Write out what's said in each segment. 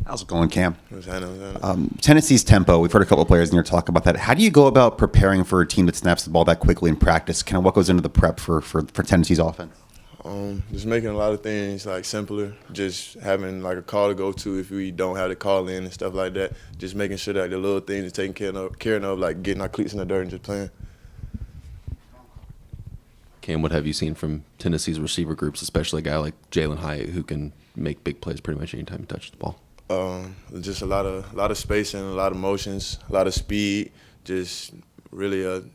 How's it going, Cam? What's happening? Tennessee's tempo, we've heard a couple of players in here talk about that. How do you go about preparing for a team that snaps the ball that quickly in practice? Kind of what goes into the prep for Tennessee's offense? Just making a lot of things like simpler, just having like a call to go to if we don't have the call in and stuff like that. Just making sure that the little things are taken care of, like getting our cleats in the dirt and just playing. Cam, what have you seen from Tennessee's receiver groups, especially a guy like Jalen Hyatt who can make big plays pretty much anytime he touches the ball? Just a lot of spacing, a lot of motions, a lot of speed. Just really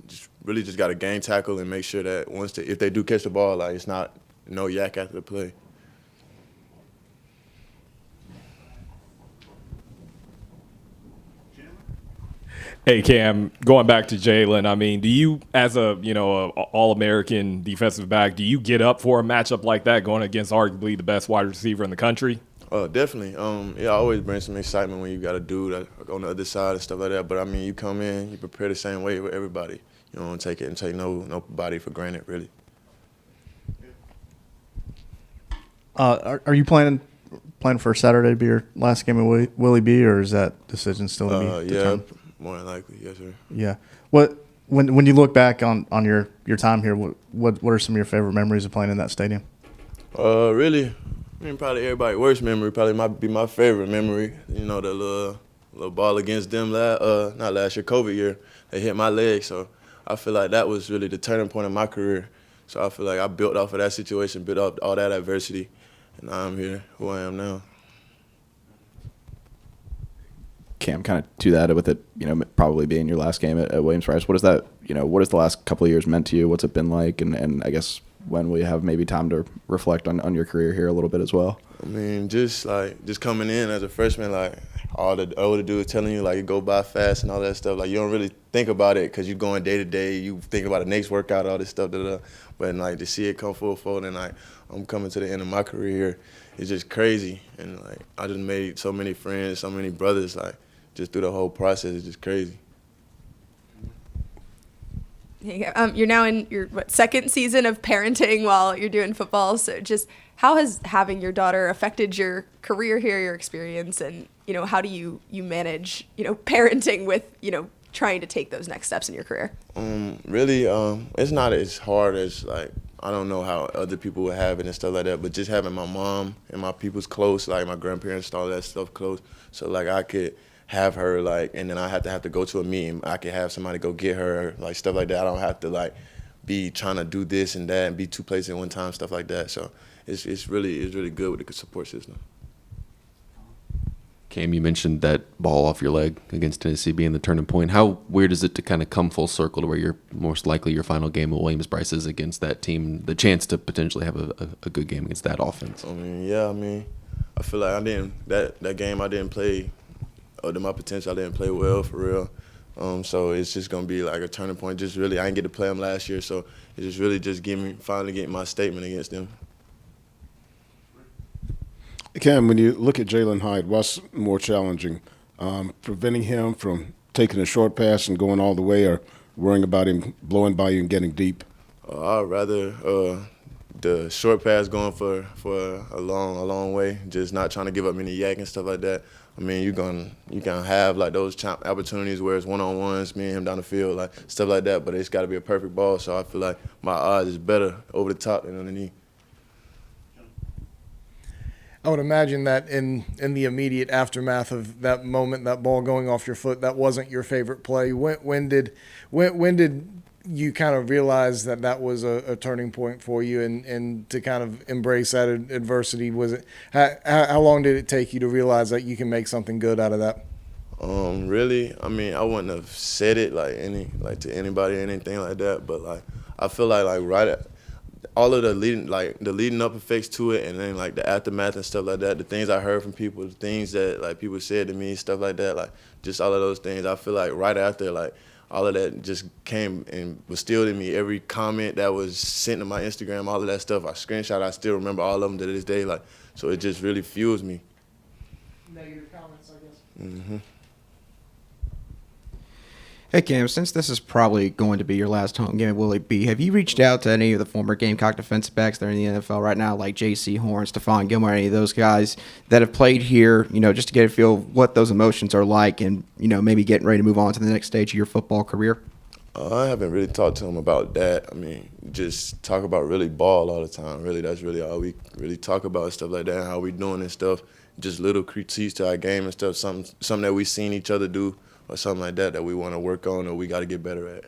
just got to game tackle and make sure that if they do catch the ball, like it's not no yak after the play. Hey Cam, going back to Jalen, I mean, do you, as a All-American defensive back, do you get up for a matchup like that, going against arguably the best wide receiver in the country? Definitely. I always bring some excitement when you got a dude on the other side and stuff like that. But I mean, you come in, you prepare the same way with everybody. You don't take nobody for granted, really. Are you planning for Saturday to be your last game at Willie B, or is that decision still to be determined? Yeah, more than likely, yes, sir. Yeah. When you look back on your time here, what are some of your favorite memories of playing in that stadium? Really, I mean, probably everybody's worst memory probably might be my favorite memory. You know, the little ball against them not last year, COVID year, they hit my leg. So I feel like that was really the turning point in my career. So I feel like I built off of that situation, built off all that adversity, and now I'm here, who I am now. Cam, kind of to that with it, probably being your last game at Williams-Brice. What is that? What has the last couple of years meant to you? What's it been like? And I guess when we have maybe time to reflect on your career here a little bit as well. I mean, just coming in as a freshman, like all the older dudes telling you like you go by fast and all that stuff. Like you don't really think about it because you're going day to day. You think about the next workout, all this stuff. But like to see it come full fold and like I'm coming to the end of my career here, it's just crazy. And like I just made so many friends, so many brothers. Like just through the whole process, it's just crazy. You're now in your second season of parenting while you're doing football. So just how has having your daughter affected your career here, your experience, and how do you manage parenting with trying to take those next steps in your career? Really, it's not as hard as like I don't know how other people would have it and stuff like that. But just having my mom and my people's close, like my grandparents, all that stuff close, so like I could have her like, and then I have to go to a meeting. I could have somebody go get her, like stuff like that. I don't have to like be trying to do this and that and be two places at one time, stuff like that. So it's really good with the support system. Cam, you mentioned that ball off your leg against Tennessee being the turning point. How weird is it to kind of come full circle to where you're most likely your final game at Williams-Brice is against that team, the chance to potentially have a good game against that offense? I feel like that game I didn't play. To my potential, I didn't play well for real. So it's just gonna be like a turning point. Just really, I didn't get to play them last year, so it's just really just finally getting my statement against them. Cam, when you look at Jalen Hyatt, what's more challenging, preventing him from taking a short pass and going all the way, or worrying about him blowing by you and getting deep? I'd rather the short pass going for a long way, just not trying to give up any yak and stuff like that. I mean, you can have like those opportunities where it's one-on-ones, me and him down the field, like stuff like that. But it's got to be a perfect ball. So I feel like my odds is better over the top than underneath. I would imagine that in the immediate aftermath of that moment, that ball going off your foot, that wasn't your favorite play. When did you kind of realize that was a turning point for you and to kind of embrace that adversity? Was it how long did it take you to realize that you can make something good out of that? Really, I mean, I wouldn't have said it to anybody or anything like that, but like I feel like right at all of the leading up effects to it, and then like the aftermath and stuff like that, the things I heard from people, the things that like people said to me, stuff like that, like just all of those things. I feel like right after like all of that just came and was still in me. Every comment that was sent to my Instagram, all of that stuff, I screenshot. I still remember all of them to this day. Like, so it just really fuels me. Negative comments, I guess. Mm-hmm. Hey Cam, since this is probably going to be your last home game at Willie B, have you reached out to any of the former Gamecock defensive backs that are in the NFL right now, like J.C. Horn, Stephon Gilmore, any of those guys that have played here, just to get a feel of what those emotions are like and, maybe getting ready to move on to the next stage of your football career? I haven't really talked to them about that. I mean, just talk about really ball all the time. Really, that's really all we really talk about, stuff like that, how we doing and stuff. Just little critiques to our game and stuff, something that we seen each other do or something like that we want to work on or we got to get better at.